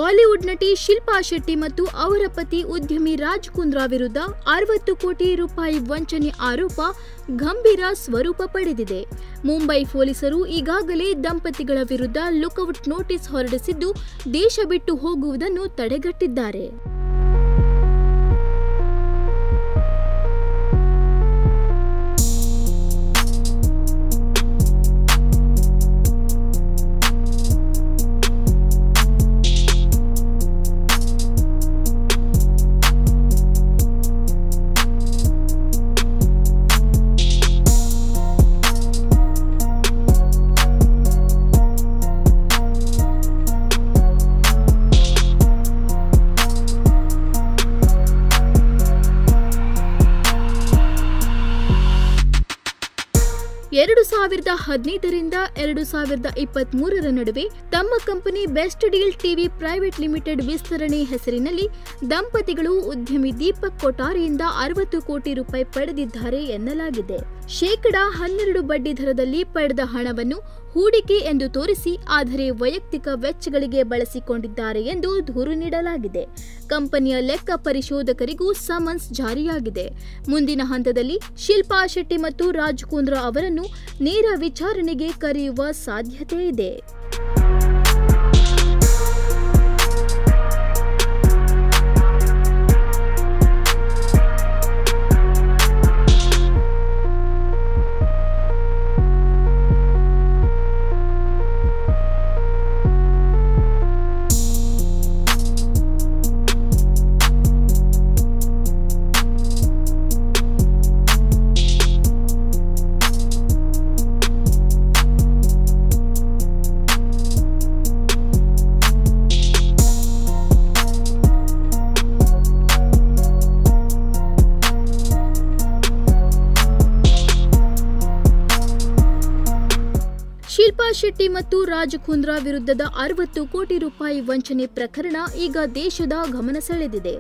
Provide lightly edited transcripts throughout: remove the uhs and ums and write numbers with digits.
Bollywood ನಟಿ ಶಿಲ್ಪಾ ಶೆಟ್ಟಿ ಮತ್ತು ಅವರ ಪತಿ ಉದ್ಯಮಿ ರಾಜ್ ಕುಂದ್ರಾ ವಿರುದ್ಧ 60 ಕೋಟಿ ರೂಪಾಯಿ ವಂಚನೆ ಆರೋಪ ಗಂಭೀರ ಸ್ವರೂಪ ಪಡೆದಿದೆ. ಮುಂಬೈ ಪೊಲೀಸರು ಈಗಾಗಲೇ ದಂಪತಿಗಳ ವಿರುದ್ಧ ಲುಕ್ಔಟ್ ನೋಟಿಸ್ ಹೊರಡಿಸಿದ್ದು, ದೇಶ ಬಿಟ್ಟು ಹೋಗುವುದನ್ನು ತಡೆಗಟ್ಟಿದ್ದಾರೆ. ಎರಡು 2015ರಿಂದ 2023ರ ನಡುವೆ ತಮ್ಮ company best deal TV private limited ವಿಸ್ತರಣೆ ಹೆಸರಿನಲ್ಲಿ ದಂಪತಿಗಳು ಉದ್ಯಮಿ ದೀಪಕ್ ಕೊಠಾರಿಯಿಂದ 60 ಕೋಟಿ ರೂಪಾಯಿ ಪಡೆದಿದ್ದಾರೆ ಎನ್ನಲಾಗಿದೆ. ಶೇಕಡಾ 12 ಬಡ್ಡಿ ದರದಲ್ಲಿ ಪಡೆದ ಹಣವನ್ನು ಹೂಡಿಕೆ ಎಂದು ತೋರಿಸಿ ಆದರೆ ವೈಯಕ್ತಿಕ ವೆಚ್ಚಗಳಿಗೆ ಬಳಸಿಕೊಂಡಿದ್ದಾರೆ ಎಂದು ದೂರು ನೀಡಲಾಗಿದೆ. ಕಂಪನಿಯ ಲೆಕ್ಕ ಪರಿಶೋಧಕರಿಗೂ ಸಮನ್ಸ್ ಜಾರಿಯಾಗಿದೆ. ಮುಂದಿನ ಹಂತದಲ್ಲಿ ಶಿಲ್ಪಾ ಶೆಟ್ಟಿ ಮತ್ತು ರಾಜ್ ಕುಂದ್ರಾ ಅವರನ್ನು ನೇರ ವಿಚಾರಣೆಗೆ ಕರೆಯುವ ಸಾಧ್ಯತೆ ಇದೆ. ಶಿಲ್ಪಾ ಶೆಟ್ಟಿ ಮತ್ತು ರಾಜ್ ಕುಂದ್ರಾ ವಿರುದ್ಧದ 60 ಕೋಟಿ ರೂಪಾಯಿ ವಂಚನೆ ಪ್ರಕರಣ ಈಗ ದೇಶದ ಗಮನ ಸೆಳೆದಿದೆ.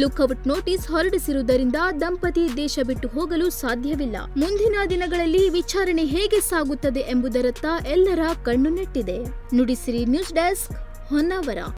ಲುಕ್ಔಟ್ ನೋಟಿಸ್ ಹೊರಡಿಸಿರುವುದರಿಂದ ದಂಪತಿ ದೇಶ ಬಿಟ್ಟು ಹೋಗಲು ಸಾಧ್ಯವಿಲ್ಲ. ಮುಂದಿನ ದಿನಗಳಲ್ಲಿ ವಿಚಾರಣೆ ಹೇಗೆ ಸಾಗುತ್ತದೆ ಎಂಬುದರತ್ತ ಎಲ್ಲರ ಕಣ್ಣು ನೆಟ್ಟಿದೆ. Nudisiri news desk, Honnavar.